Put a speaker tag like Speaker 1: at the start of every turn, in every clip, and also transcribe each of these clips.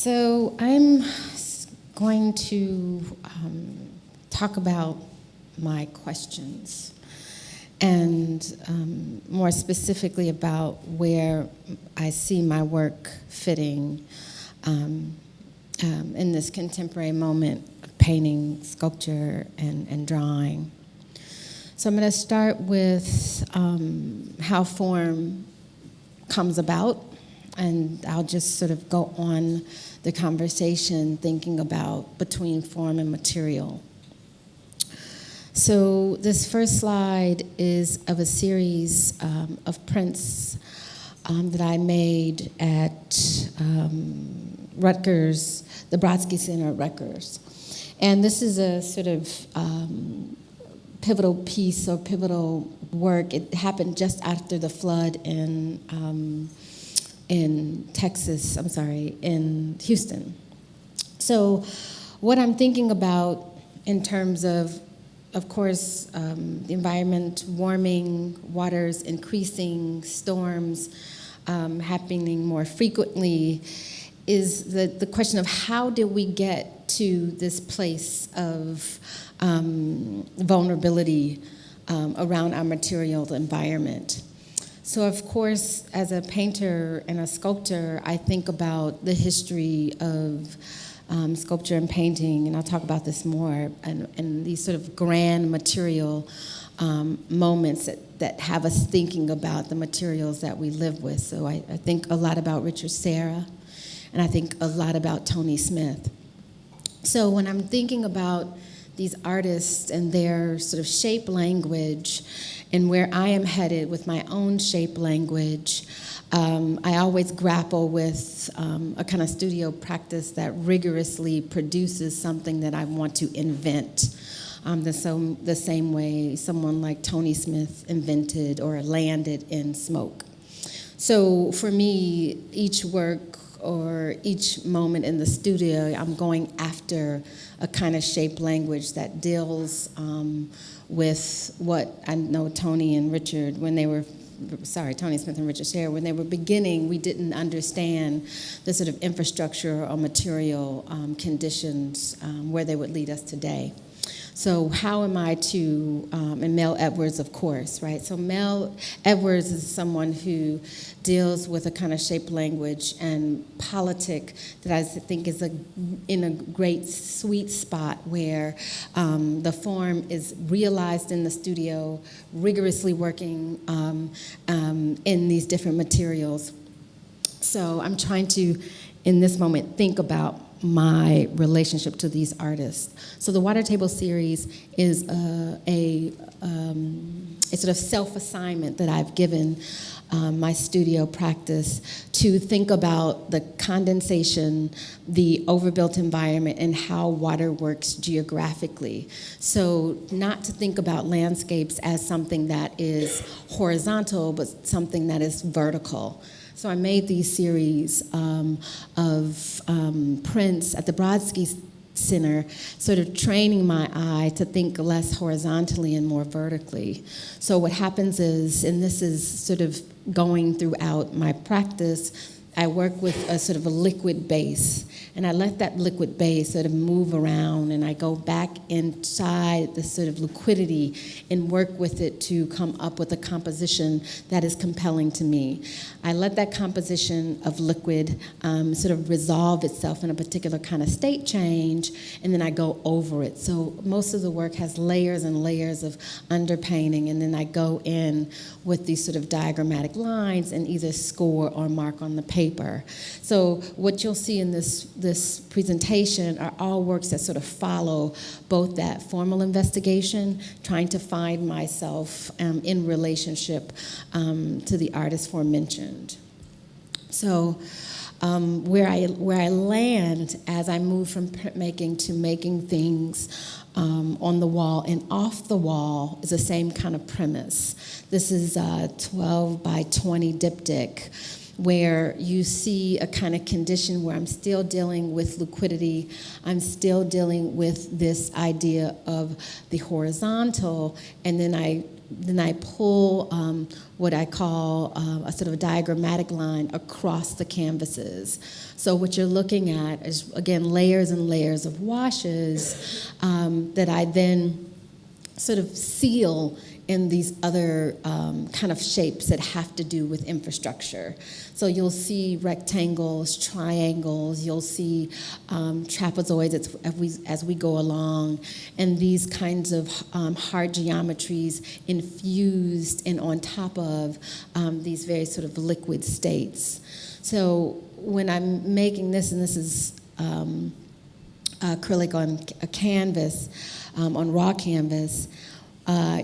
Speaker 1: So I'm going to talk about my questions and more specifically about where I see my work fitting in this contemporary moment of painting, sculpture, and drawing. So I'm going to start with how form comes about, and I'll just sort of go on the conversation thinking about between form and material. So this first slide is of a series of prints that I made at Rutgers, the Brodsky Center at Rutgers. And this is a sort of pivotal piece or pivotal work. It happened just after the flood in Houston. So what I'm thinking about in terms of course, the environment warming, waters increasing, storms happening more frequently, is the question of how did we get to this place of vulnerability around our material environment. So of course, as a painter and a sculptor, I think about the history of sculpture and painting, and I'll talk about this more, and these sort of grand material moments that have us thinking about the materials that we live with. So I think a lot about Richard Serra, and I think a lot about Tony Smith. So when I'm thinking about these artists and their sort of shape language and where I am headed with my own shape language, I always grapple with a kind of studio practice that rigorously produces something that I want to invent, the same way someone like Tony Smith invented or landed in smoke. So for me, each work or each moment in the studio, I'm going after a kind of shape language that deals with what I know Tony and Richard, Tony Smith and Richard Serra, when they were beginning, we didn't understand the sort of infrastructure or material conditions where they would lead us today. So how am I to, and Mel Edwards, of course, right? So Mel Edwards is someone who deals with a kind of shape language and politic that I think is in a great sweet spot where the form is realized in the studio, rigorously working in these different materials. So I'm trying to, in this moment, think about my relationship to these artists. So the Water Table series is a sort of self-assignment that I've given my studio practice to think about the condensation, the overbuilt environment, and how water works geographically. So not to think about landscapes as something that is horizontal, but something that is vertical. So I made these series of prints at the Brodsky Center, sort of training my eye to think less horizontally and more vertically. So what happens is, and this is sort of going throughout my practice, I work with a sort of a liquid base, and I let that liquid base sort of move around, and I go back inside the sort of liquidity and work with it to come up with a composition that is compelling to me. I let that composition of liquid sort of resolve itself in a particular kind of state change, and then I go over it. So most of the work has layers and layers of underpainting, and then I go in with these sort of diagrammatic lines and either score or mark on the paper. So what you'll see in this presentation are all works that sort of follow both that formal investigation, trying to find myself in relationship to the artist forementioned. So where I land as I move from printmaking to making things on the wall and off the wall is the same kind of premise. This is a 12 by 20 diptych where you see a kind of condition where I'm still dealing with liquidity, I'm still dealing with this idea of the horizontal, and then I pull what I call a sort of diagrammatic line across the canvases. So what you're looking at is, again, layers and layers of washes that I then sort of seal in these other kind of shapes that have to do with infrastructure. So you'll see rectangles, triangles, you'll see trapezoids as we go along, and these kinds of hard geometries infused and on top of these very sort of liquid states. So when I'm making this, and this is acrylic on a canvas, on raw canvas,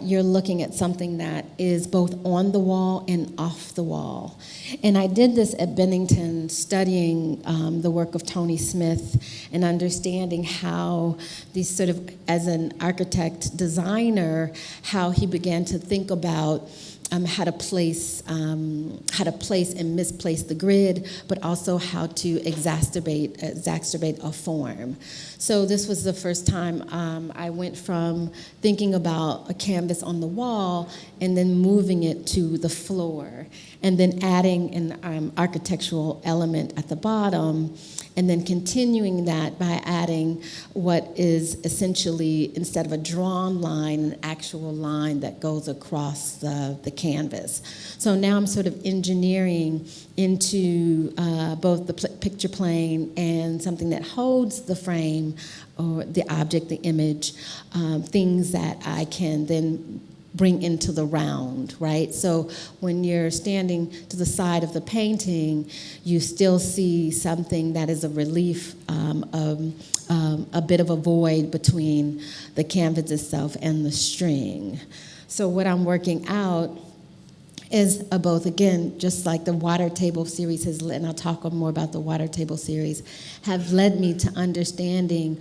Speaker 1: you're looking at something that is both on the wall and off the wall. And I did this at Bennington, studying the work of Tony Smith and understanding how these sort of, as an architect designer, how he began to think about how to place and misplace the grid, but also how to exacerbate a form. So this was the first time I went from thinking about a canvas on the wall and then moving it to the floor, and then adding an architectural element at the bottom, and then continuing that by adding what is essentially, instead of a drawn line, an actual line that goes across the canvas. So now I'm sort of engineering into both the picture plane and something that holds the frame or the object, the image, things that I can then bring into the round, right? So when you're standing to the side of the painting, you still see something that is a relief, a bit of a void between the canvas itself and the string. So what I'm working out is both, again, just like the water table series has, and I'll talk more about the water table series, have led me to understanding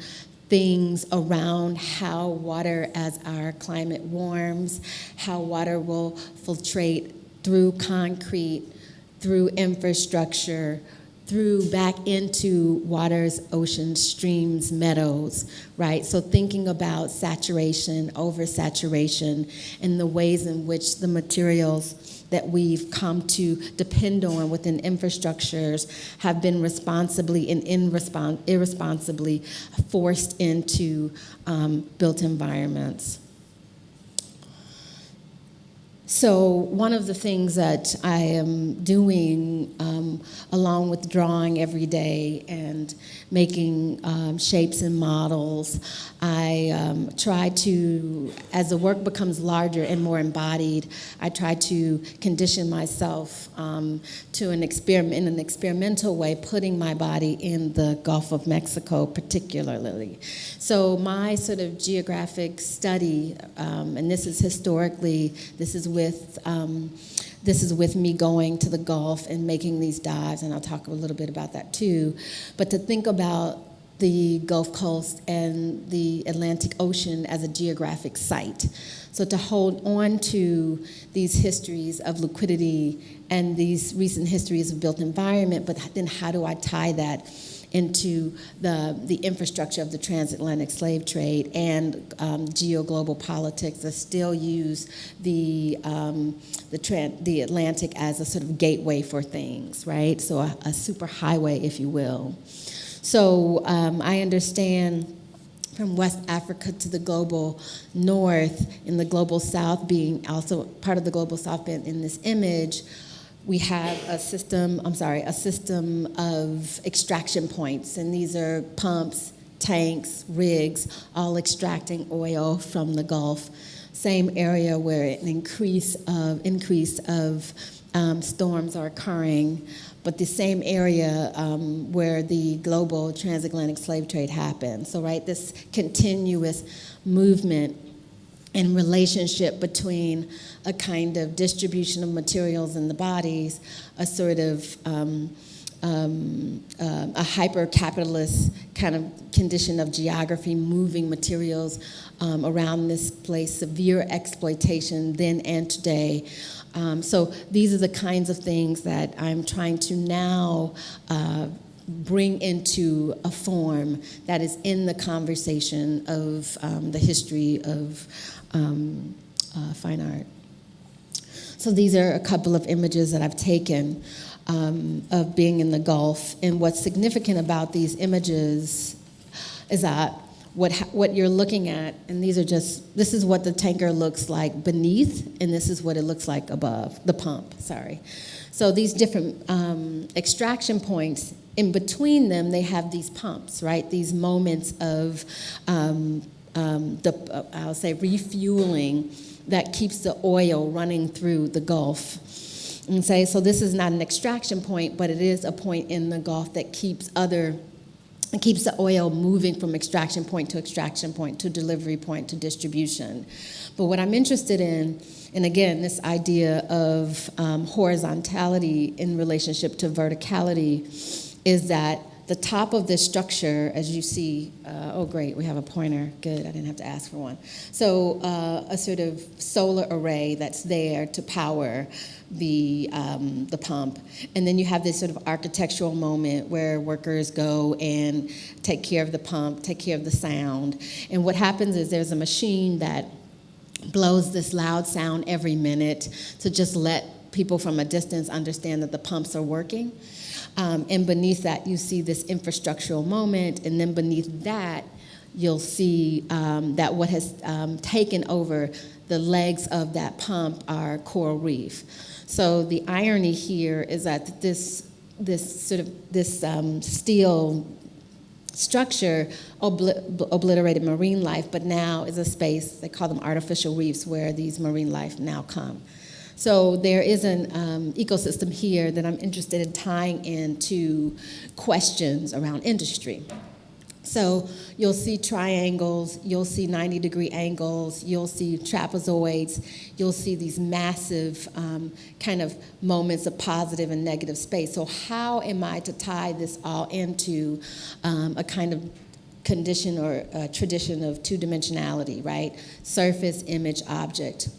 Speaker 1: things around how water, as our climate warms, how water will filtrate through concrete, through infrastructure, through back into waters, oceans, streams, meadows, right? So thinking about saturation, oversaturation, and the ways in which the materials that we've come to depend on within infrastructures have been responsibly and irresponsibly forced into built environments. So one of the things that I am doing, along with drawing every day and making shapes and models, I try to, as the work becomes larger and more embodied, I try to condition myself to an experiment, in an experimental way, putting my body in the Gulf of Mexico particularly. So my sort of geographic study, and this is historically, this is with me going to the Gulf and making these dives, and I'll talk a little bit about that too. But to think about the Gulf Coast and the Atlantic Ocean as a geographic site. So to hold on to these histories of liquidity and these recent histories of built environment, but then how do I tie that into the infrastructure of the transatlantic slave trade and geo-global politics that still use the Atlantic as a sort of gateway for things, right? So a super highway, if you will. So I understand from West Africa to the global north, and the global south being also part of the global south in this image, we have a system of extraction points, and these are pumps, tanks, rigs, all extracting oil from the Gulf. Same area where an increase of storms are occurring, but the same area where the global transatlantic slave trade happened. So, right, this continuous movement and relationship between a kind of distribution of materials in the bodies, a sort of a hyper-capitalist kind of condition of geography, moving materials around this place, severe exploitation then and today. So these are the kinds of things that I'm trying to now bring into a form that is in the conversation of the history of fine art. So these are a couple of images that I've taken of being in the Gulf. And what's significant about these images is that what you're looking at, and these are just, this is what the tanker looks like beneath, and this is what it looks like above, the pump, sorry. So these different extraction points, in between them, they have these pumps, right? These moments of, I'll say, refueling that keeps the oil running through the Gulf. And say, so this is not an extraction point, but it is a point in the Gulf that keeps the oil moving from extraction point to delivery point to distribution. But what I'm interested in, and again, this idea of horizontality in relationship to verticality, is that the top of this structure, as you see, oh great, we have a pointer, good, I didn't have to ask for one. So a sort of solar array that's there to power the pump. And then you have this sort of architectural moment where workers go and take care of the pump, take care of the sound. And what happens is there's a machine that blows this loud sound every minute to just let people from a distance understand that the pumps are working. And beneath that, you see this infrastructural moment, and then beneath that, you'll see that what has taken over the legs of that pump are coral reef. So the irony here is that this steel structure obliterated marine life, but now is a space, they call them artificial reefs, where these marine life now come. So there is an ecosystem here that I'm interested in tying into questions around industry. So you'll see triangles, you'll see 90-degree angles, you'll see trapezoids, you'll see these massive kind of moments of positive and negative space. So how am I to tie this all into a kind of condition or a tradition of two-dimensionality, right? Surface, image, object.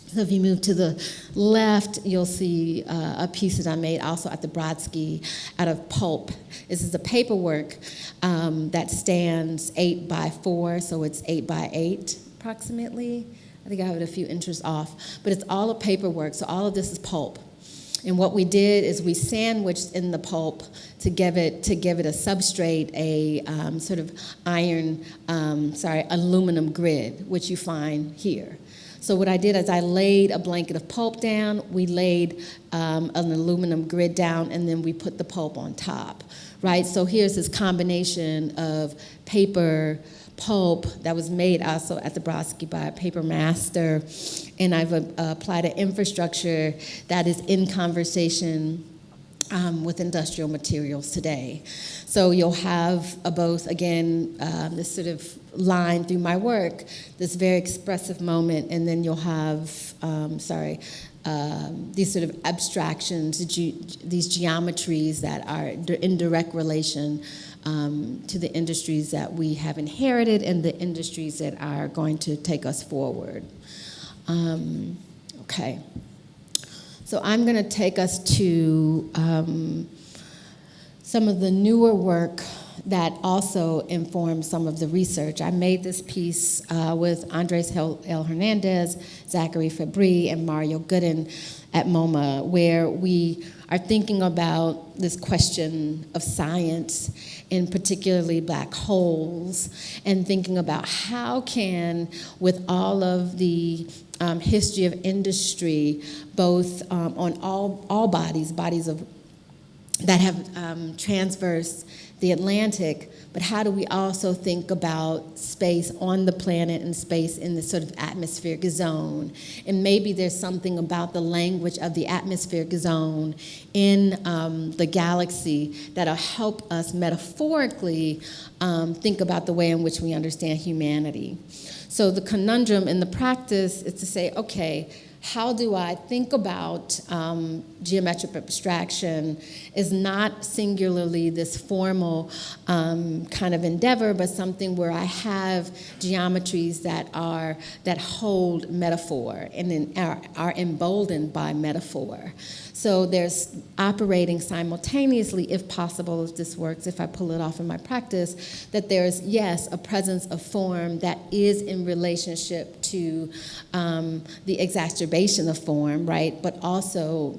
Speaker 1: So if you move to the left, you'll see a piece that I made also at the Brodsky out of pulp. This is a paperwork that stands 8 by 4, so it's 8 by 8 approximately. I think I have it a few inches off, but it's all a paperwork, so all of this is pulp. And what we did is we sandwiched in the pulp to give it a substrate, a sort of aluminum grid, which you find here. So what I did is I laid a blanket of pulp down, we laid an aluminum grid down, and then we put the pulp on top, right? So here's this combination of paper, pulp that was made also at the Brodsky by a paper master, and I've applied an infrastructure that is in conversation with industrial materials today. So you'll have both, again, this sort of line through my work, this very expressive moment, and then you'll have, these sort of abstractions, these geometries that are in direct relation to the industries that we have inherited and the industries that are going to take us forward. Okay. So I'm going to take us to some of the newer work that also informs some of the research. I made this piece with Andres L. Hernandez, Zachary Fabry, and Mario Gooden at MoMA, where we are thinking about this question of science, and particularly black holes, and thinking about how can, with all of the history of industry, both on all bodies of that have transversed the Atlantic, but how do we also think about space on the planet and space in this sort of atmospheric zone? And maybe there's something about the language of the atmospheric zone in the galaxy that'll help us metaphorically think about the way in which we understand humanity. So the conundrum in the practice is to say, okay, how do I think about geometric abstraction is not singularly this formal kind of endeavor, but something where I have geometries that hold metaphor and then are emboldened by metaphor. So there's operating simultaneously, if possible, if this works, if I pull it off in my practice, that there's, yes, a presence of form that is in relationship to the exacerbation of form, right? But also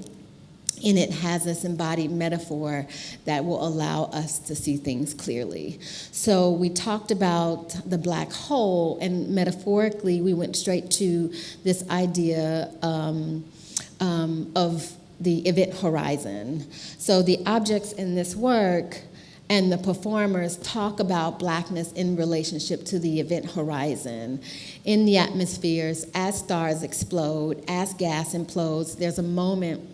Speaker 1: in it has this embodied metaphor that will allow us to see things clearly. So we talked about the black hole, and metaphorically we went straight to this idea of the event horizon. So the objects in this work and the performers talk about blackness in relationship to the event horizon. In the atmospheres, as stars explode, as gas implodes, there's a moment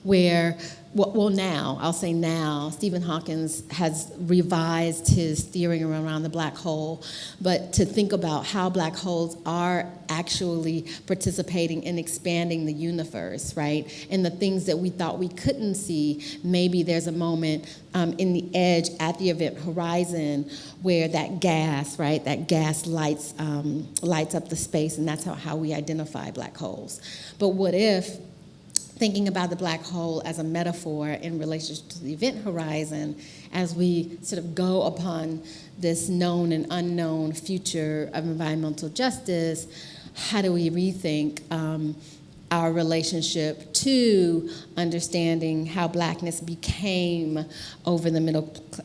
Speaker 1: where, well now, I'll say now, Stephen Hawking has revised his theory around the black hole, but to think about how black holes are actually participating in expanding the universe, right? And the things that we thought we couldn't see, maybe there's a moment in the edge at the event horizon where that gas, right, that gas lights up the space, and that's how we identify black holes. But what if, thinking about the black hole as a metaphor in relationship to the event horizon, as we sort of go upon this known and unknown future of environmental justice, how do we rethink our relationship to understanding how blackness became over the Middle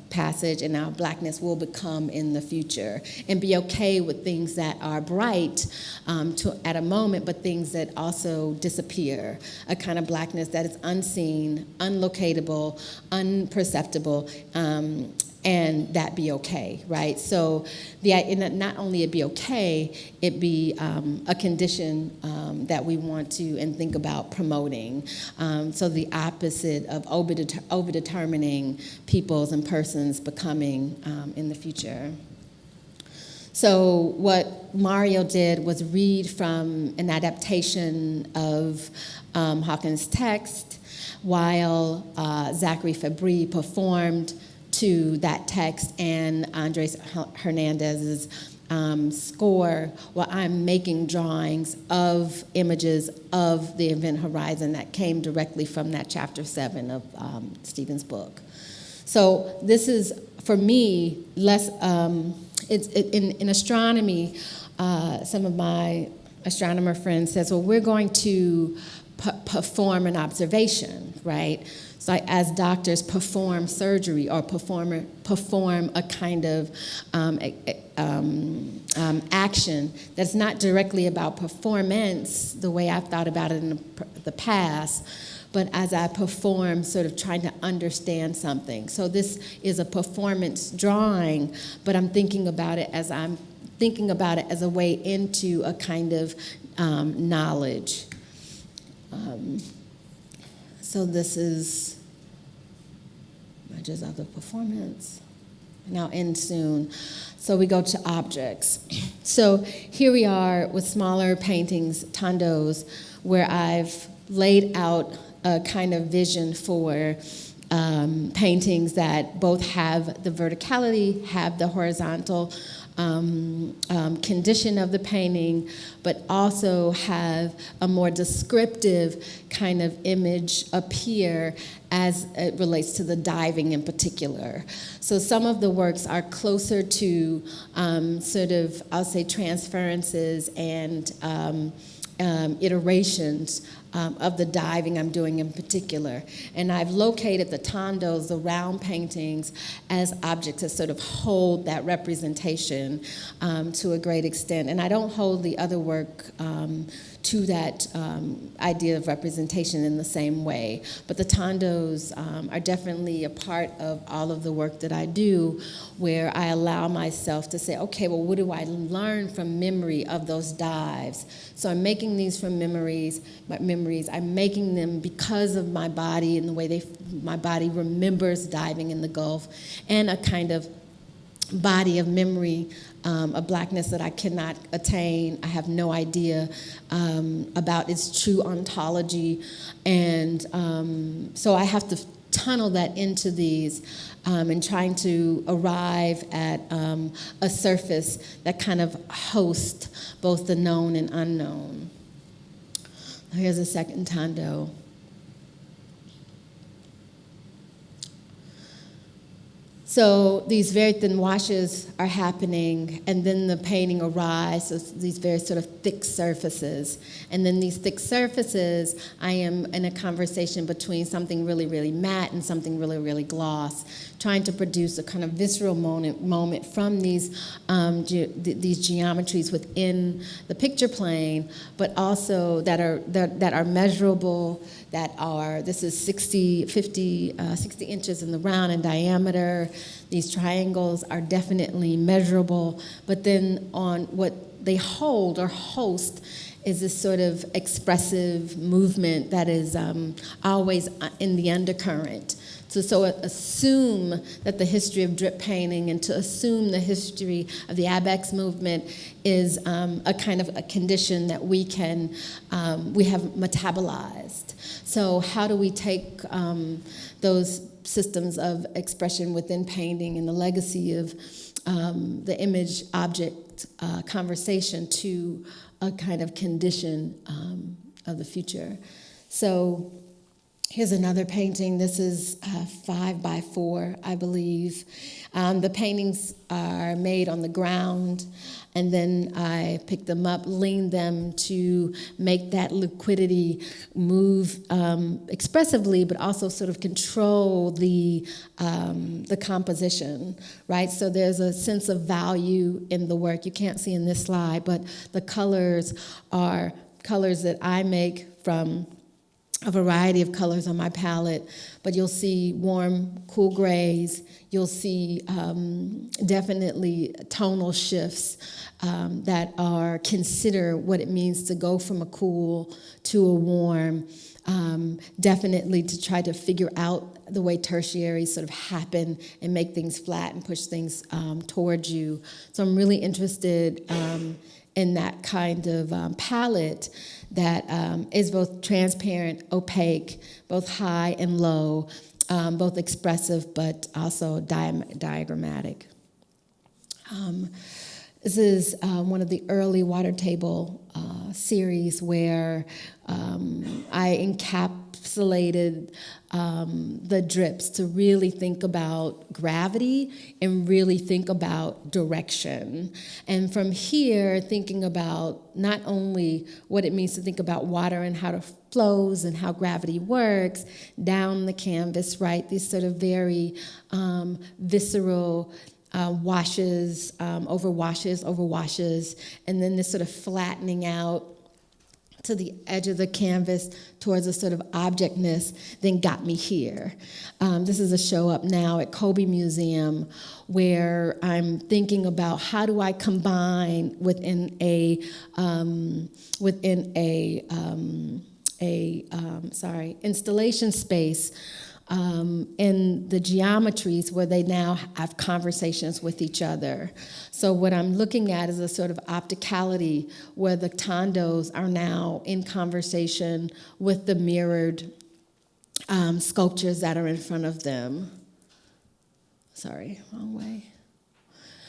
Speaker 1: Passage and how blackness will become in the future, and be okay with things that are bright at a moment, but things that also disappear, a kind of blackness that is unseen, unlocatable, unperceptible, and that be okay, right? So not only it be okay, it be a condition that we want to and think about promoting. So the opposite of overdetermining peoples and persons becoming in the future. So what Mario did was read from an adaptation of Hawkins' text, while Zachary Fabry performed to that text and Andres Hernandez's score, while I'm making drawings of images of the event horizon that came directly from that chapter 7 of Stephen's book. So this is, for me, less, in astronomy, some of my astronomer friends says, well, we're going to perform an observation, right? So as doctors perform surgery or perform a kind of action that's not directly about performance, the way I've thought about it in the past, but as I perform, sort of trying to understand something. So this is a performance drawing, but I'm thinking about it as a way into a kind of knowledge. So this is images of the performance. Now end soon. So we go to objects. So here we are with smaller paintings, tondos, where I've laid out a kind of vision for paintings that both have the verticality, have the horizontal condition of the painting, but also have a more descriptive kind of image appear as it relates to the diving in particular. So some of the works are closer to sort of, I'll say, transferences and iterations of the diving I'm doing in particular. And I've located the tondos, the round paintings, as objects that sort of hold that representation to a great extent. And I don't hold the other work to that idea of representation in the same way. But the tondos are definitely a part of all of the work that I do, where I allow myself to say, okay, well, what do I learn from memory of those dives? So I'm making these from memories. I'm making them because of my body and the way my body remembers diving in the Gulf, and a kind of body of memory of blackness that I cannot attain. I have no idea about its true ontology. And so I have to tunnel that into these and trying to arrive at a surface that kind of hosts both the known and unknown. Here's a second Tondo. So these very thin washes are happening, and then the painting arises, so these very sort of thick surfaces. And then these thick surfaces, I am in a conversation between something really, really matte and something really, really gloss, trying to produce a kind of visceral moment from these geometries within the picture plane, but also that are measurable, that are, this is 60 inches in the round in diameter. These triangles are definitely measurable, but then on what they hold or host is this sort of expressive movement that is always in the undercurrent. So assume that the history of drip painting and to assume the history of the ABEX movement is a kind of a condition that we have metabolized. So how do we take those systems of expression within painting and the legacy of the image-object conversation to a kind of condition of the future? So here's another painting. This is 5x4, I believe. The paintings are made on the ground, and then I pick them up, lean them to make that liquidity move expressively, but also sort of control the composition, right? So there's a sense of value in the work. You can't see in this slide, but the colors are colors that I make from a variety of colors on my palette, but you'll see warm, cool grays. You'll see definitely tonal shifts that are consider what it means to go from a cool to a warm. Definitely to try to figure out the way tertiaries sort of happen and make things flat and push things towards you. So I'm really interested in that kind of palette that is both transparent, opaque, both high and low, both expressive but also diagrammatic. This is one of the early water table series where I encapsulated the drips to really think about gravity and really think about direction. And from here, thinking about not only what it means to think about water and how it flows and how gravity works down the canvas, right? These sort of very visceral washes, over washes, and then this sort of flattening out to the edge of the canvas towards a sort of objectness, then got me here. This is a show up now at Kobe Museum where I'm thinking about how do I combine within a installation space in the geometries where they now have conversations with each other. So what I'm looking at is a sort of opticality where the tondos are now in conversation with the mirrored sculptures that are in front of them. Sorry, wrong way.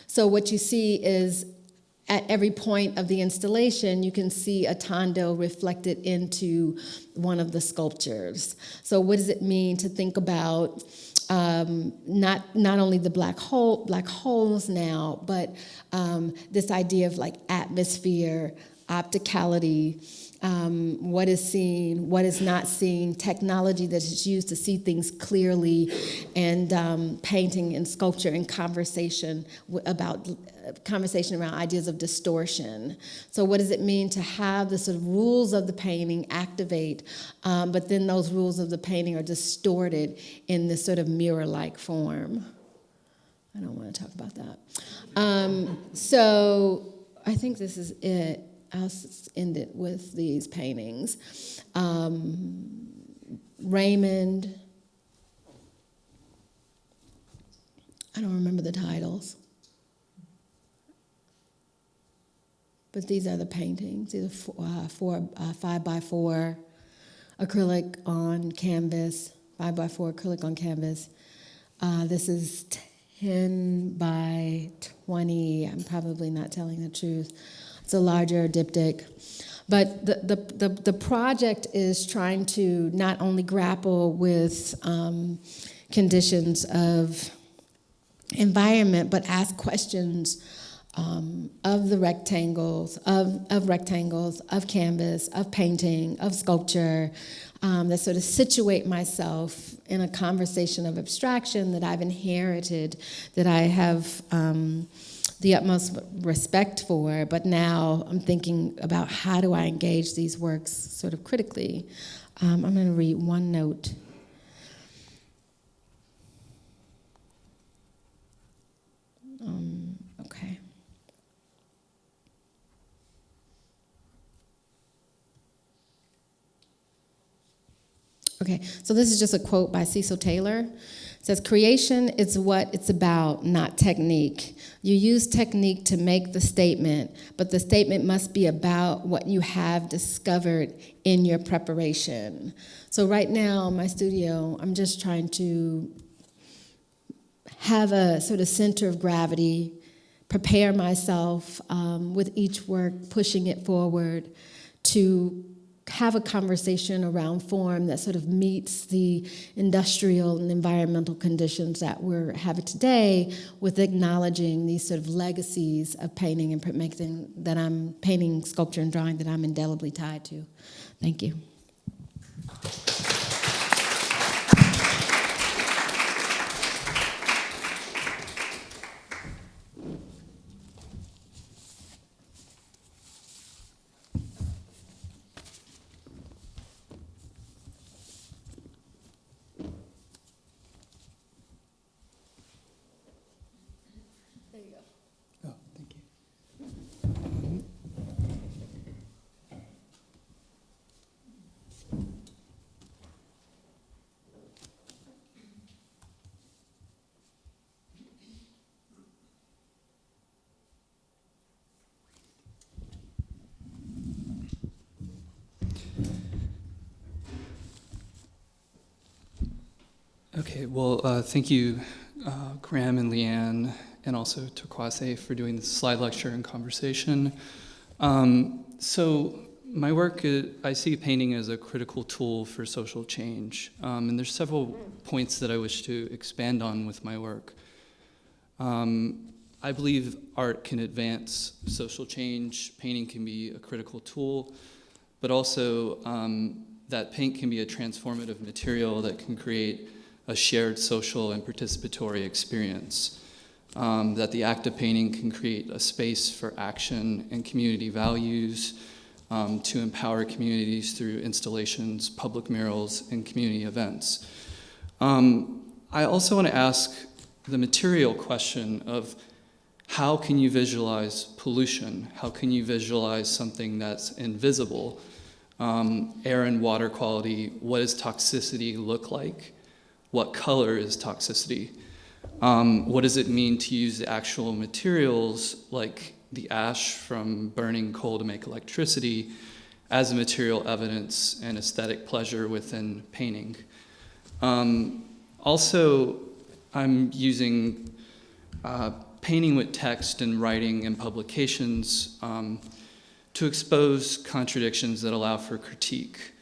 Speaker 1: So what you see is at every point of the installation, you can see a tondo reflected into one of the sculptures. So what does it mean to think about not only the black holes now, but this idea of like atmosphere, opticality, what is seen, what is not seen, technology that is used to see things clearly, and painting and sculpture and conversation around ideas of distortion. So what does it mean to have the sort of rules of the painting activate, but then those rules of the painting are distorted in this sort of mirror-like form? I don't want to talk about that. So I think this is it. I'll end it with these paintings. Raymond, I don't remember the titles. but these are the paintings, either 5x4 acrylic on canvas, 5x4 acrylic on canvas. This is 10 by 20. I'm probably not telling the truth. It's a larger diptych. But the project is trying to not only grapple with conditions of environment, but ask questions of the rectangles, of canvas, of painting, of sculpture, that sort of situate myself in a conversation of abstraction that I've inherited, that I have the utmost respect for, but now I'm thinking about how do I engage these works sort of critically. I'm going to read one note. Okay. Okay, so this is just a quote by Cecil Taylor. It says, "Creation is what it's about, not technique. You use technique to make the statement, but the statement must be about what you have discovered in your preparation." So right now in my studio, I'm just trying to have a sort of center of gravity, prepare myself with each work, pushing it forward to have a conversation around form that sort of meets the industrial and environmental conditions that we're having today, with acknowledging these sort of legacies of painting and printmaking that I'm painting, sculpture, and drawing that I'm indelibly tied to. Thank you.
Speaker 2: Okay, well, thank you, Graham and Leanne, and also Torkwase for doing this slide lecture and conversation. So my work, I see painting as a critical tool for social change, and there's several points that I wish to expand on with my work. I believe art can advance social change, painting can be a critical tool, but also that paint can be a transformative material that can create a shared social and participatory experience, that the act of painting can create a space for action and community values, to empower communities through installations, public murals, and community events. I also want to ask the material question of how can you visualize pollution? How can you visualize something that's invisible? Air and water quality, what does toxicity look like? What color is toxicity? What does it mean to use the actual materials, like the ash from burning coal to make electricity, as a material evidence and aesthetic pleasure within painting? Also, I'm using painting with text and writing and publications to expose contradictions that allow for critique.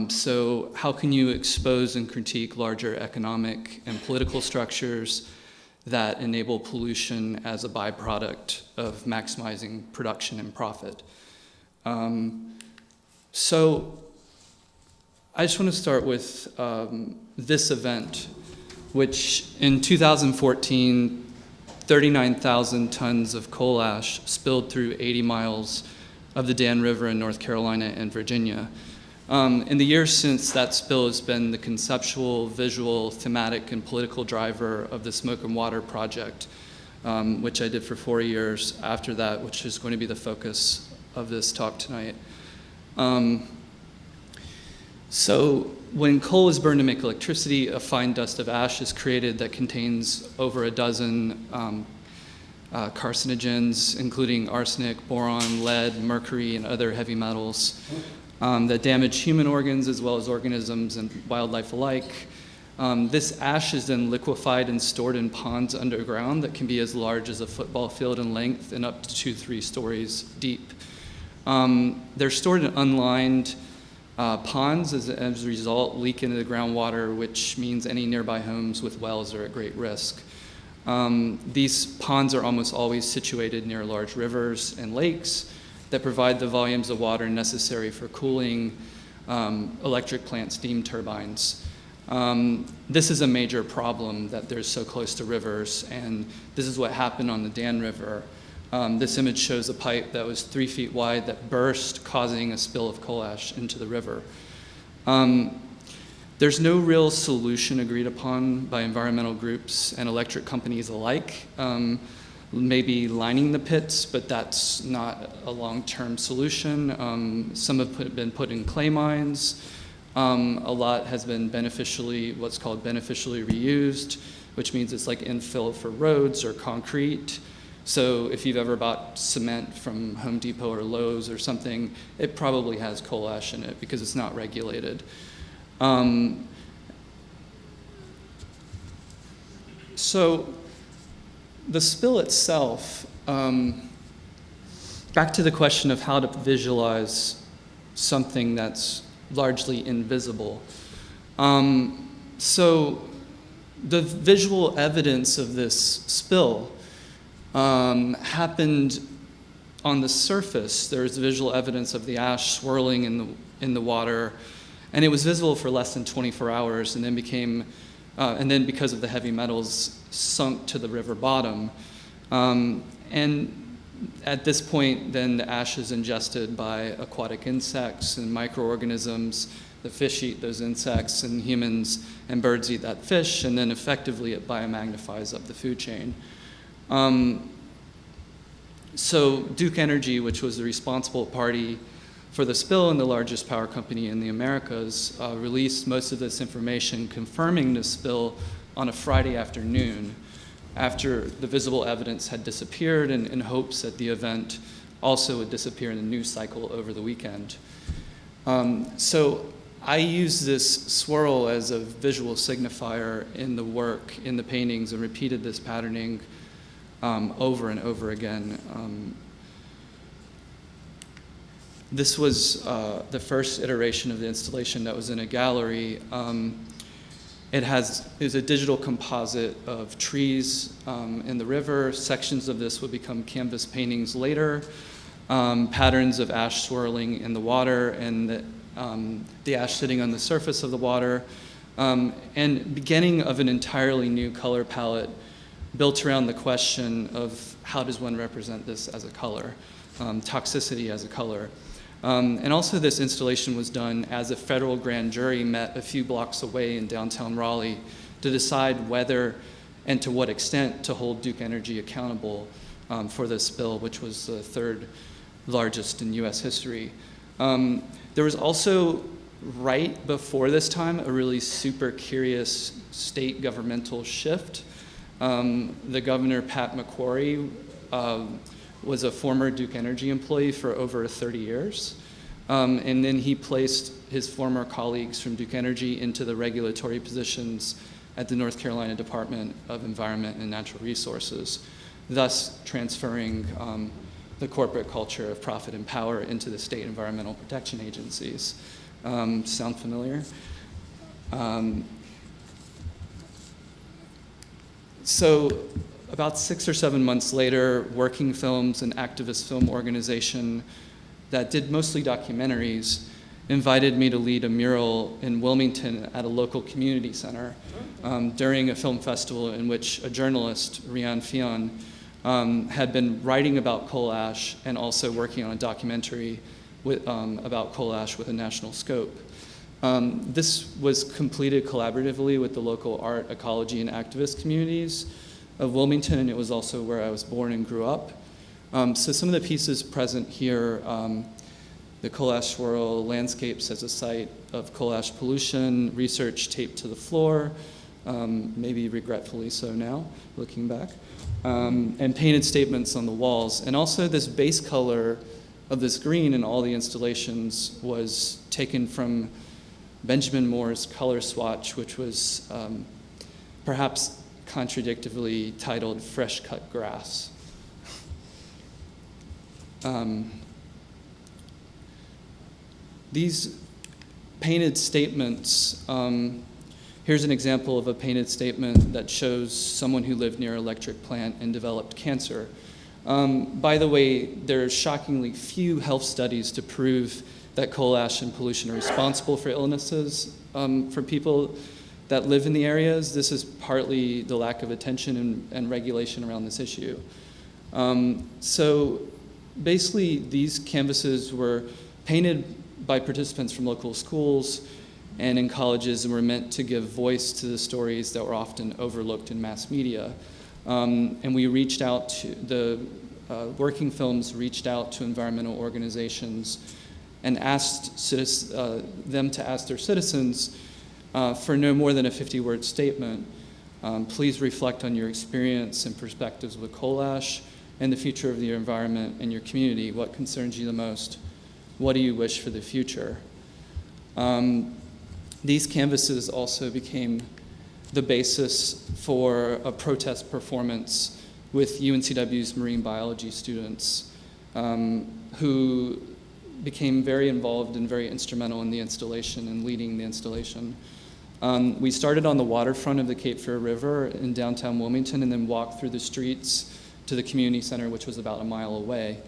Speaker 2: So how can you expose and critique larger economic and political structures that enable pollution as a byproduct of maximizing production and profit? So I just want to start with this event, which in 2014, 39,000 tons of coal ash spilled through 80 miles of the Dan River in North Carolina and Virginia. In the years since that spill has been the conceptual, visual, thematic, and political driver of the Smoke and Water Project, which I did for 4 years after that, which is going to be the focus of this talk tonight. So when coal is burned to make electricity, a fine dust of ash is created that contains over a dozen carcinogens, including arsenic, boron, lead, mercury, and other heavy metals that damage human organs as well as organisms and wildlife alike. This ash is then liquefied and stored in ponds underground that can be as large as a football field in length and up to 2-3 stories deep. They're stored in unlined ponds as a result leak into the groundwater, which means any nearby homes with wells are at great risk. These ponds are almost always situated near large rivers and lakes that provide the volumes of water necessary for cooling electric plant steam turbines. This is a major problem that they're so close to rivers, and this is what happened on the Dan River. This image shows a pipe that was 3 feet wide that burst, causing a spill of coal ash into the river. There's no real solution agreed upon by environmental groups and electric companies alike. Maybe lining the pits, but that's not a long-term solution. Some have been put in clay mines. A lot has been what's called beneficially reused, which means it's like infill for roads or concrete. So if you've ever bought cement from Home Depot or Lowe's or something, it probably has coal ash in it because it's not regulated. So the spill itself, back to the question of how to visualize something that's largely invisible. So the visual evidence of this spill happened on the surface. There's visual evidence of the ash swirling in the water, and it was visible for less than 24 hours, and then because of the heavy metals, sunk to the river bottom. And at this point, then the ash is ingested by aquatic insects and microorganisms. The fish eat those insects, and humans and birds eat that fish, and then effectively it biomagnifies up the food chain. So Duke Energy, which was the responsible party for the spill and the largest power company in the Americas, released most of this information confirming the spill on a Friday afternoon after the visible evidence had disappeared, and in hopes that the event also would disappear in the news cycle over the weekend. So I use this swirl as a visual signifier in the work, in the paintings, and repeated this patterning over and over again. This was the first iteration of the installation that was in a gallery. It is a digital composite of trees in the river. Sections of this would become canvas paintings later, patterns of ash swirling in the water and the ash sitting on the surface of the water, and beginning of an entirely new color palette built around the question of how does one represent this as a color, toxicity as a color. And also this installation was done as a federal grand jury met a few blocks away in downtown Raleigh to decide whether and to what extent to hold Duke Energy accountable for this spill, which was the third largest in US history. There was also, right before this time, a really super curious state governmental shift. The governor, Pat McCrory, was a former Duke Energy employee for over 30 years. And then he placed his former colleagues from Duke Energy into the regulatory positions at the North Carolina Department of Environment and Natural Resources, thus transferring the corporate culture of profit and power into the state environmental protection agencies. Sound familiar? So about 6 or 7 months later, Working Films, an activist film organization that did mostly documentaries, invited me to lead a mural in Wilmington at a local community center during a film festival in which a journalist, Rian Fion, had been writing about coal ash and also working on a documentary about coal ash with a national scope. This was completed collaboratively with the local art, ecology, and activist communities of Wilmington, and it was also where I was born and grew up. So some of the pieces present here, the coal ash swirl, landscapes as a site of coal ash pollution, research taped to the floor, maybe regretfully so now, looking back. and painted statements on the walls. And also this base color of this green in all the installations was taken from Benjamin Moore's color swatch, which was perhaps contradictively titled Fresh Cut Grass. These painted statements, here's an example of a painted statement that shows someone who lived near an electric plant and developed cancer. By the way, there are shockingly few health studies to prove that coal ash and pollution are responsible for illnesses for people that live in the areas. This is partly the lack of attention and regulation around this issue. So basically, these canvases were painted by participants from local schools and in colleges, and were meant to give voice to the stories that were often overlooked in mass media. And we reached out to, the Working Films reached out to environmental organizations and asked them to ask their citizens for no more than a 50-word statement. Please reflect on your experience and perspectives with coal ash and the future of your environment and your community. What concerns you the most? What do you wish for the future? These canvases also became the basis for a protest performance with UNCW's marine biology students who became very involved and very instrumental in the installation and leading the installation. We started on the waterfront of the Cape Fear River in downtown Wilmington and then walked through the streets to the community center, which was about a mile away.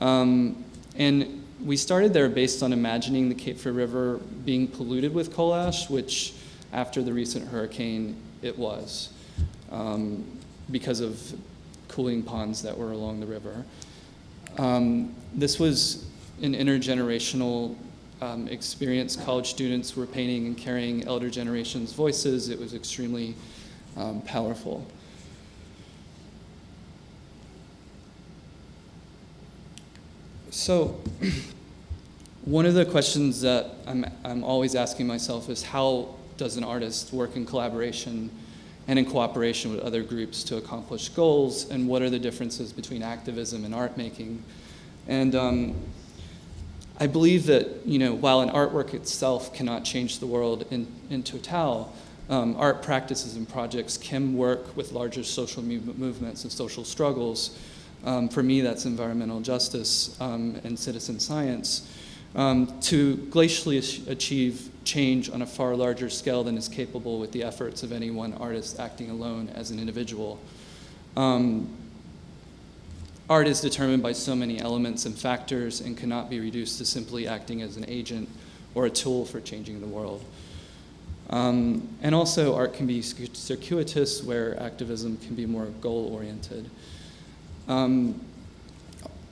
Speaker 2: And we started there based on imagining the Cape Fear River being polluted with coal ash, which after the recent hurricane it was, because of cooling ponds that were along the river. This was an intergenerational experience. College students were painting and carrying elder generation's voices. It was extremely powerful. So one of the questions that I'm always asking myself is, how does an artist work in collaboration and in cooperation with other groups to accomplish goals, and what are the differences between activism and art making? And I believe that, while an artwork itself cannot change the world in total, art practices and projects can work with larger social movements and social struggles. For me, that's environmental justice and citizen science, to glacially achieve change on a far larger scale than is capable with the efforts of any one artist acting alone as an individual. Art is determined by so many elements and factors and cannot be reduced to simply acting as an agent or a tool for changing the world. And also, art can be circuitous, where activism can be more goal-oriented.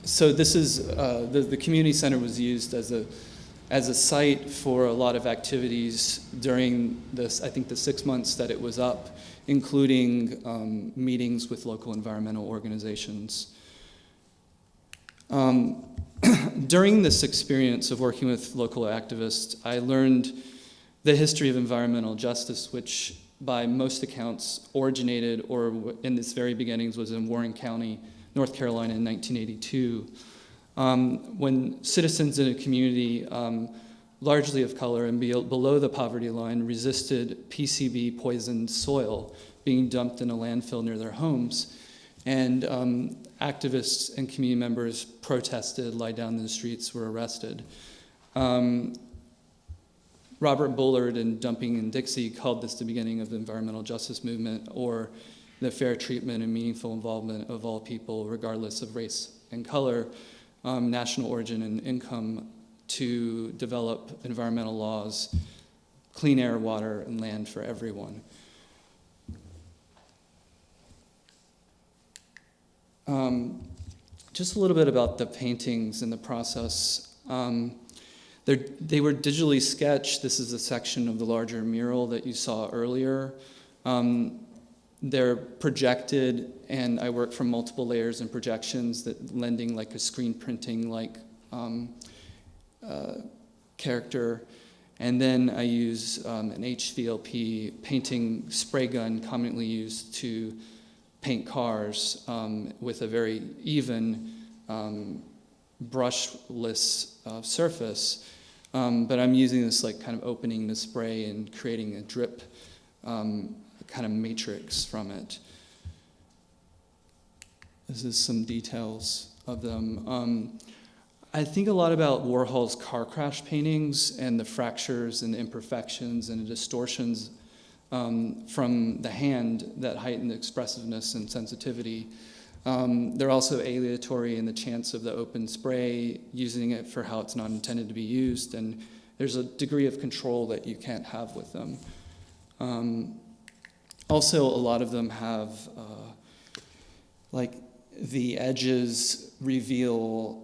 Speaker 2: So this is, the community center was used as a site for a lot of activities during this, I think, the 6 months that it was up, including meetings with local environmental organizations. During this experience of working with local activists, I learned the history of environmental justice, which by most accounts originated, or in its very beginnings, was in Warren County, North Carolina in 1982, when citizens in a community, largely of color and below the poverty line, resisted PCB poisoned soil being dumped in a landfill near their homes. And activists and community members protested, lied down in the streets, were arrested. Robert Bullard in Dumping in Dixie called this the beginning of the environmental justice movement, or the fair treatment and meaningful involvement of all people, regardless of race and color, national origin and income, to develop environmental laws, clean air, water, and land for everyone. Just a little bit about the paintings and the process. They were digitally sketched. This is a section of the larger mural that you saw earlier. They're projected, and I work from multiple layers and projections, that lending like a screen printing like character. And then I use an HVLP painting spray gun commonly used to paint cars with a very even brushless surface, but I'm using this like kind of opening the spray and creating a drip kind of matrix from it. This is some details of them. I think a lot about Warhol's car crash paintings and the fractures and the imperfections and the distortions from the hand that heighten the expressiveness and sensitivity. They're also aleatory in the chance of the open spray, using it for how it's not intended to be used, and there's a degree of control that you can't have with them. Also, a lot of them have, like, the edges reveal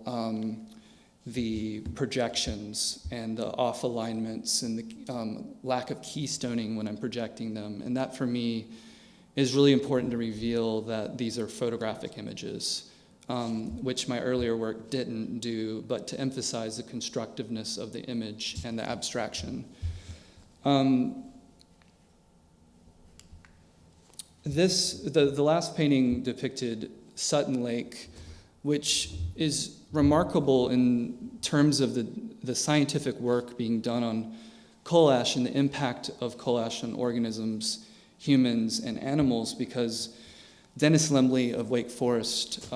Speaker 2: the projections and the off alignments and the lack of keystoning when I'm projecting them. And that, for me, is really important to reveal that these are photographic images, which my earlier work didn't do, but to emphasize the constructiveness of the image and the abstraction. The last painting depicted Sutton Lake, which is remarkable in terms of the scientific work being done on coal ash and the impact of coal ash on organisms, humans, and animals, because Dennis Lemley of Wake Forest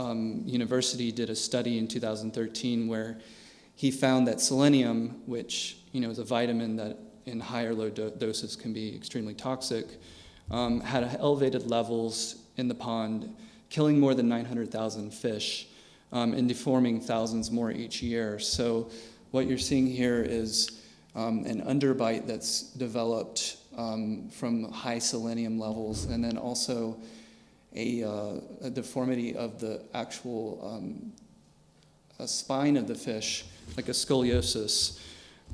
Speaker 2: University did a study in 2013 where he found that selenium, which is a vitamin that in high or low doses can be extremely toxic, had elevated levels in the pond, killing more than 900,000 fish and deforming thousands more each year. So what you're seeing here is an underbite that's developed from high selenium levels, and then also a deformity of the actual spine of the fish, like a scoliosis.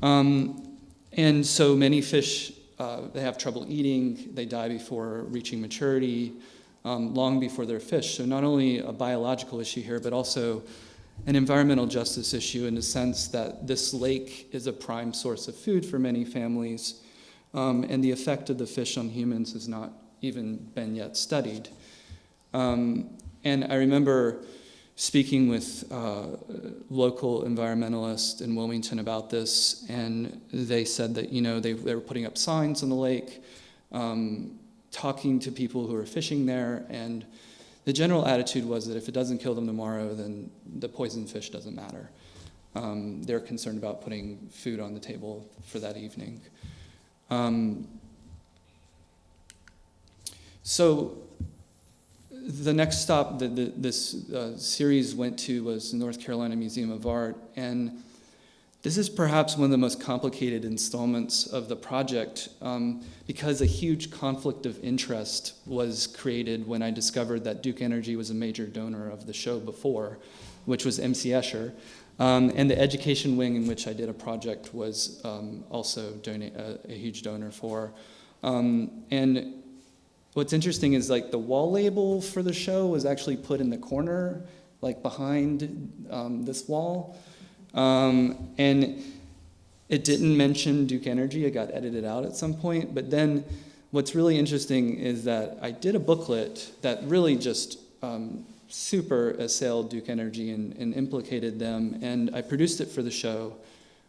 Speaker 2: And so many fish, they have trouble eating, they die before reaching maturity, long before they're fish. So not only a biological issue here, but also an environmental justice issue in the sense that this lake is a prime source of food for many families, and the effect of the fish on humans has not even been yet studied. And I remember speaking with local environmentalists in Wilmington about this, and they said that they were putting up signs on the lake, talking to people who are fishing there, and the general attitude was that if it doesn't kill them tomorrow, then the poisoned fish doesn't matter. They're concerned about putting food on the table for that evening. So the next stop that this series went to was the North Carolina Museum of Art, and this is perhaps one of the most complicated installments of the project because a huge conflict of interest was created when I discovered that Duke Energy was a major donor of the show before, which was MC Escher. And the education wing in which I did a project was also a huge donor for. And what's interesting is like the wall label for the show was actually put in the corner, like behind this wall. And it didn't mention Duke Energy. It got edited out at some point. But then what's really interesting is that I did a booklet that really just super assailed Duke Energy and implicated them. And I produced it for the show.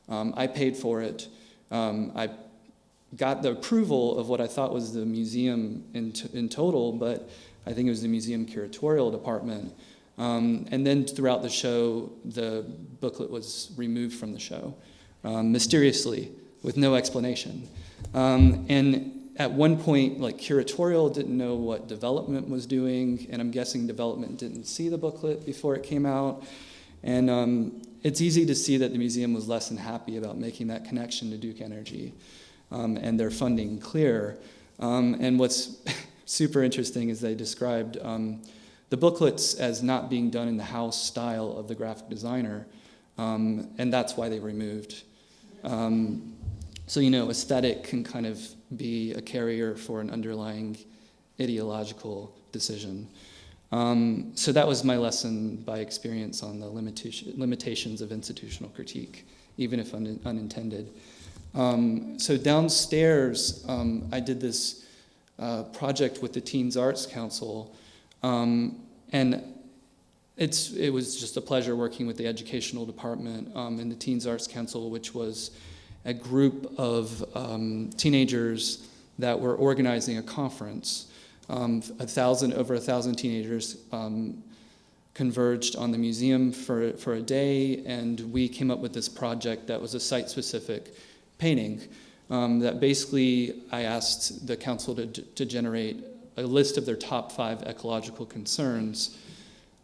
Speaker 2: I paid for it. I got the approval of what I thought was the museum in total, but I think it was the museum curatorial department. And then throughout the show, the booklet was removed from the show, mysteriously, with no explanation. And at one point, like curatorial didn't know what development was doing, and I'm guessing development didn't see the booklet before it came out. And it's easy to see that the museum was less than happy about making that connection to Duke Energy and their funding clear. And what's super interesting is they described the booklets as not being done in the house style of the graphic designer, and that's why they removed. So, aesthetic can kind of be a carrier for an underlying ideological decision. So that was my lesson by experience on the limitations of institutional critique, even if unintended. So downstairs, I did this project with the Teens Arts Council And it was just a pleasure working with the educational department and the Teens Arts Council, which was a group of teenagers that were organizing a conference. Over 1,000 teenagers converged on the museum for a day, and we came up with this project that was a site-specific painting that basically I asked the council to generate a list of their top 5 ecological concerns.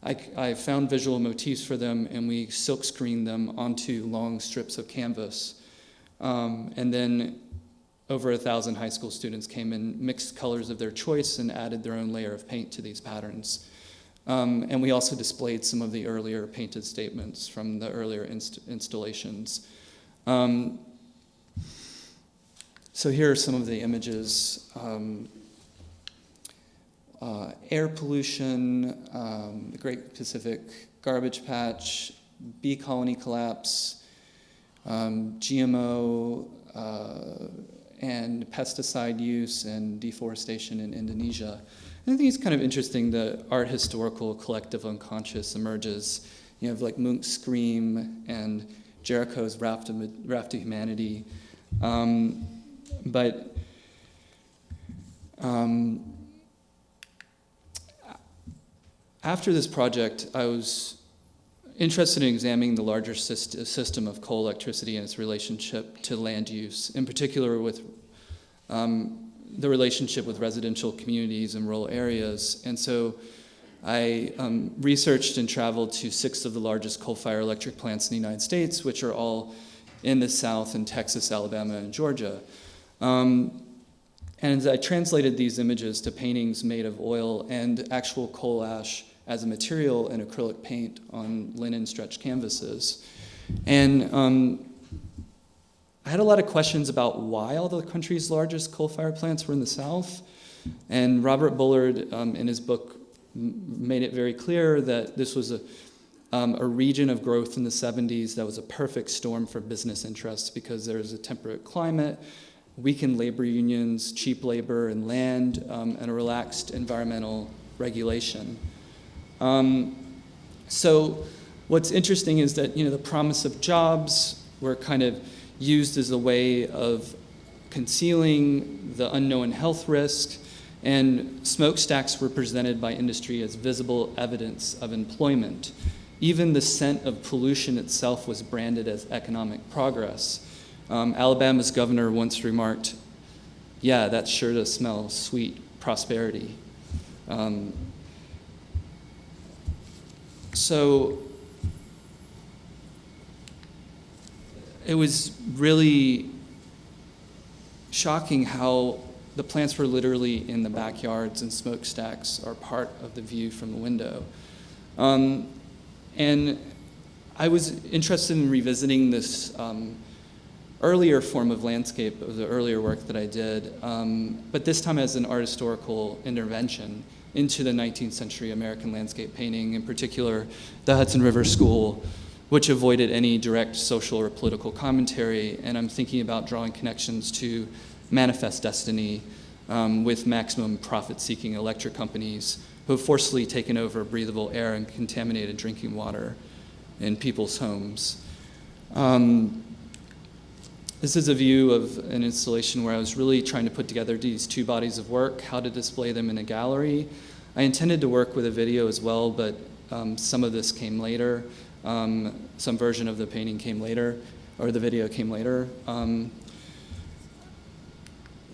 Speaker 2: I found visual motifs for them, and we silk-screened them onto long strips of canvas. And then over 1,000 high school students came in, mixed colors of their choice, and added their own layer of paint to these patterns. And we also displayed some of the earlier painted statements from the earlier installations. So here are some of the images. Air pollution, the Great Pacific Garbage Patch, bee colony collapse, GMO, and pesticide use and deforestation in Indonesia. And I think it's kind of interesting that art historical collective unconscious emerges. You have like Munch's Scream and Jericho's Raft to Humanity. After this project, I was interested in examining the larger system of coal electricity and its relationship to land use, in particular with the relationship with residential communities in rural areas. And so I researched and traveled to 6 of the largest coal-fired electric plants in the United States, which are all in the South in Texas, Alabama, and Georgia. And I translated these images to paintings made of oil and actual coal ash as a material in acrylic paint on linen stretched canvases. And I had a lot of questions about why all the country's largest coal-fired plants were in the South. And Robert Bullard, in his book, made it very clear that this was a region of growth in the 70s that was a perfect storm for business interests because there was a temperate climate, weakened labor unions, cheap labor and land, and a relaxed environmental regulation. So what's interesting is that the promise of jobs were kind of used as a way of concealing the unknown health risk, and smokestacks were presented by industry as visible evidence of employment. Even the scent of pollution itself was branded as economic progress. Alabama's governor once remarked, "Yeah, that sure does smell sweet prosperity." So it was really shocking how the plants were literally in the backyards and smokestacks are part of the view from the window. And I was interested in revisiting this earlier form of landscape, of the earlier work that I did, but this time as an art historical intervention into the 19th century American landscape painting, in particular the Hudson River School, which avoided any direct social or political commentary. And I'm thinking about drawing connections to Manifest Destiny with maximum profit-seeking electric companies who have forcefully taken over breathable air and contaminated drinking water in people's homes. This is a view of an installation where I was really trying to put together these 2 bodies of work, how to display them in a gallery. I intended to work with a video as well, but some of this came later. Some version of the painting came later, or the video came later.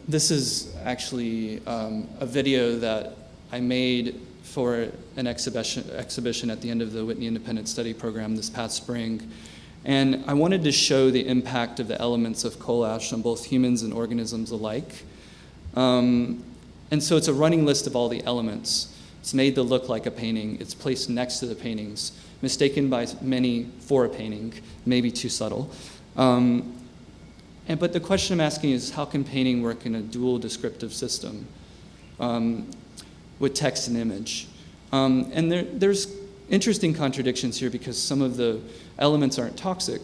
Speaker 2: This is actually a video that I made for an exhibition at the end of the Whitney Independent Study Program this past spring. And I wanted to show the impact of the elements of coal ash on both humans and organisms alike. And so it's a running list of all the elements. It's made to look like a painting. It's placed next to the paintings, mistaken by many for a painting, maybe too subtle. But the question I'm asking is, how can painting work in a dual descriptive system with text and image? And there's interesting contradictions here because some of the elements aren't toxic.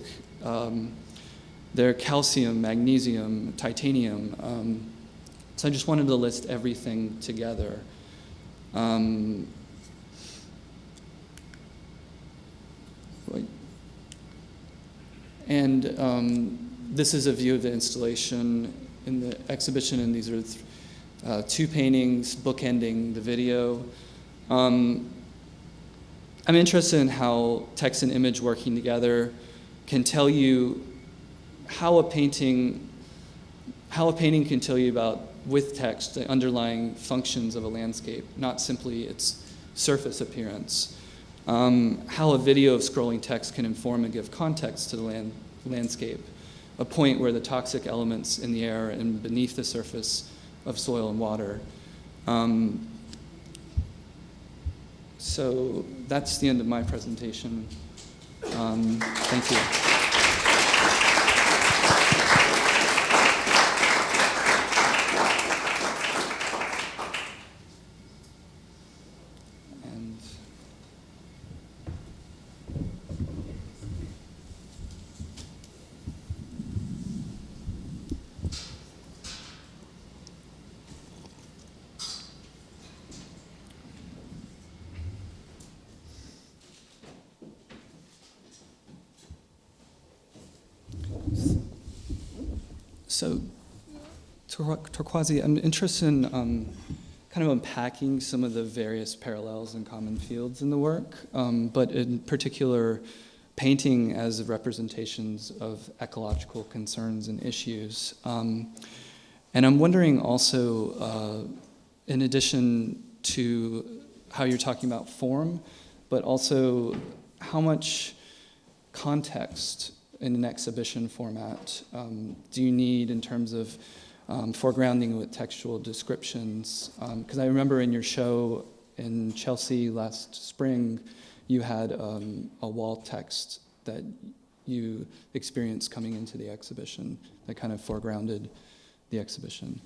Speaker 2: They're calcium, magnesium, titanium. So I just wanted to list everything together. And this is a view of the installation in the exhibition, and these are two paintings bookending the video. I'm interested in how text and image working together can tell you how a painting can tell you about, with text, the underlying functions of a landscape, not simply its surface appearance. How a video of scrolling text can inform and give context to the landscape, a point where the toxic elements in the air and beneath the surface of soil and water. So that's the end of my presentation. Thank you. So, Torkwase, I'm interested in kind of unpacking some of the various parallels and common fields in the work, but in particular, painting as representations of ecological concerns and issues. And I'm wondering also, in addition to how you're talking about form, but also how much context in an exhibition format do you need in terms of foregrounding with textual descriptions? Because I remember in your show in Chelsea last spring, you had a wall text that you experienced coming into the exhibition that kind of foregrounded the exhibition.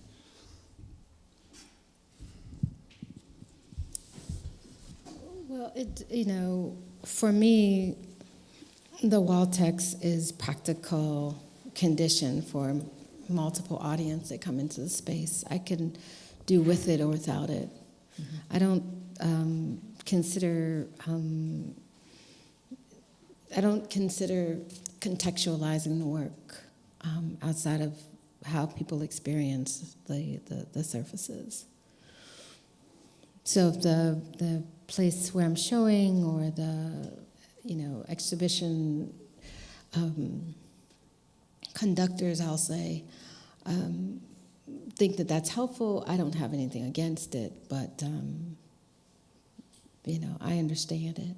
Speaker 1: Well, for me, the wall text is practical condition for multiple audience that come into the space. I can do with it or without it. Mm-hmm. I don't consider contextualizing the work outside of how people experience the surfaces. So if the place where I'm showing or the exhibition conductors, I'll say, think that that's helpful. I don't have anything against it, but I understand it.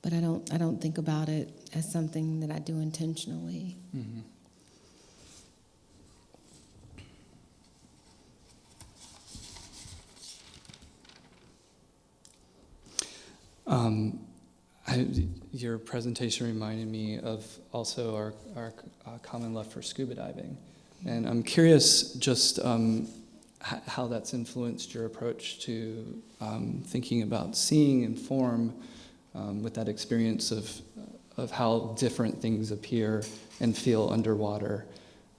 Speaker 1: But I don't think about it as something that I do intentionally.
Speaker 2: Mm-hmm. Your presentation reminded me of also our common love for scuba diving. And I'm curious just how that's influenced your approach to thinking about seeing and form with that experience of how different things appear and feel underwater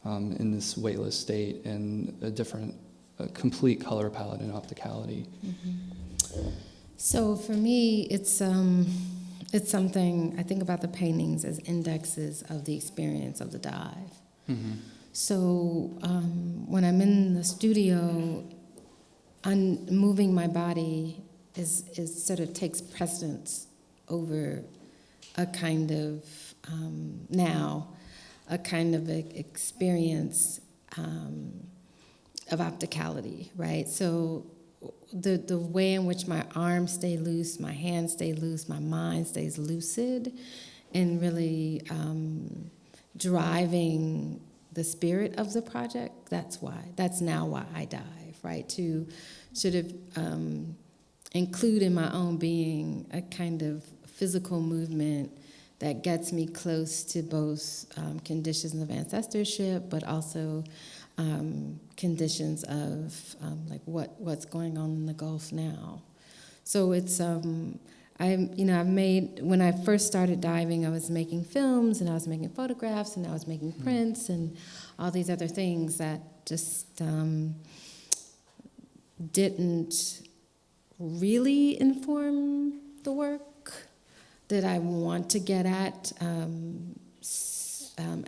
Speaker 2: in this weightless state and a complete color palette and opticality.
Speaker 1: Mm-hmm. So for me, it's something, I think about the paintings as indexes of the experience of the dive.
Speaker 2: Mm-hmm.
Speaker 1: So when I'm in the studio, moving my body is sort of takes precedence over a kind of a kind of experience of opticality, right? So the way in which my arms stay loose, my hands stay loose, my mind stays lucid, and really driving the spirit of the project. That's now why I dive, right? To sort of include in my own being a kind of physical movement that gets me close to both conditions of ancestorship, but also conditions of like what's going on in the Gulf now. So it's I've made, when I first started diving, I was making films and I was making photographs and I was making prints and all these other things that just didn't really inform the work. that I want to get at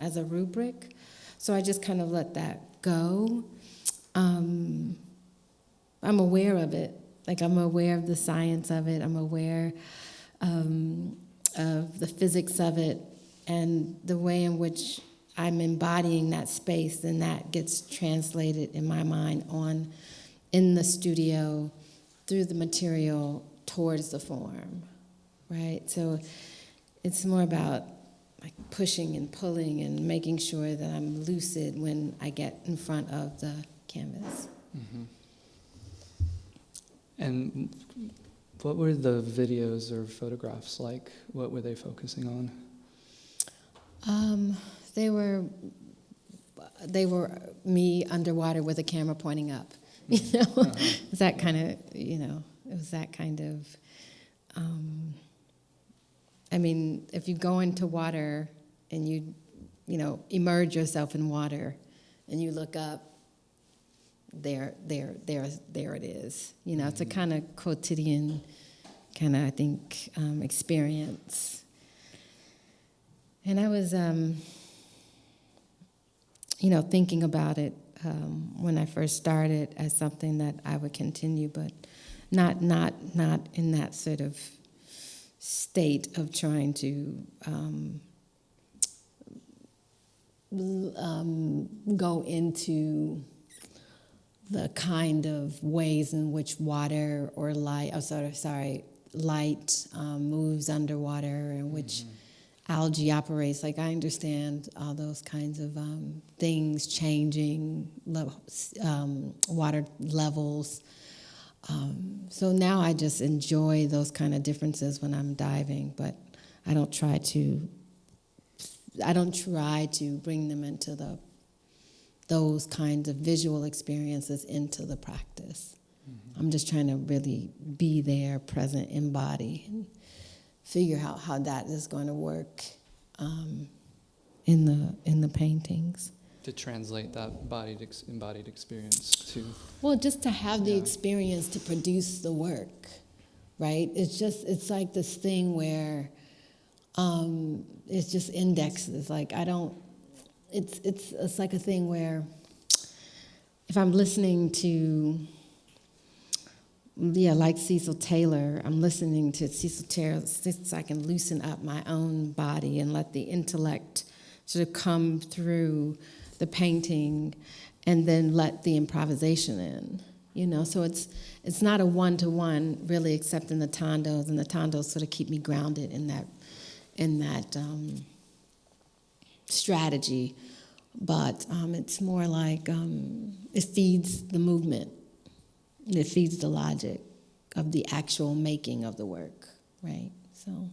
Speaker 1: as a rubric. So I just kind of let that go. I'm aware of it. Like, I'm aware of the science of it. I'm aware of the physics of it, and the way in which I'm embodying that space, and that gets translated in my mind in the studio through the material towards the form, right? So it's more about like pushing and pulling and making sure that I'm lucid when I get in front of the canvas.
Speaker 2: Mm-hmm. And what were the videos or photographs like? What were they focusing on?
Speaker 1: They were me underwater with a camera pointing up. You know, it was that kind of, it was that kind of. I mean, if you go into water and you immerse yourself in water, and you look up, there it is. It's a kind of quotidian kind of, I think, experience. And I was, thinking about it when I first started as something that I would continue, but not in that sort of state of trying to go into the kind of ways in which water or light, light moves underwater, and which algae operates. Like, I understand all those kinds of things changing, water levels. So now I just enjoy those kind of differences when I'm diving, but I don't try to bring them into those kinds of visual experiences into the practice. Mm-hmm. I'm just trying to really be there, present, embody, and figure out how that is going to work in the paintings.
Speaker 2: To translate that embodied experience to...
Speaker 1: Well, just to have the experience to produce the work, right? It's like this thing where it's just indexes. Like, it's like a thing where if I'm listening to, like Cecil Taylor, I'm listening to Cecil Taylor so I can loosen up my own body and let the intellect sort of come through the painting, and then let the improvisation in. So it's not a one-to-one really, except in the Tondos, and the Tondos sort of keep me grounded in that strategy. But it's more like it feeds the movement. It feeds the logic of the actual making of the work, right? So.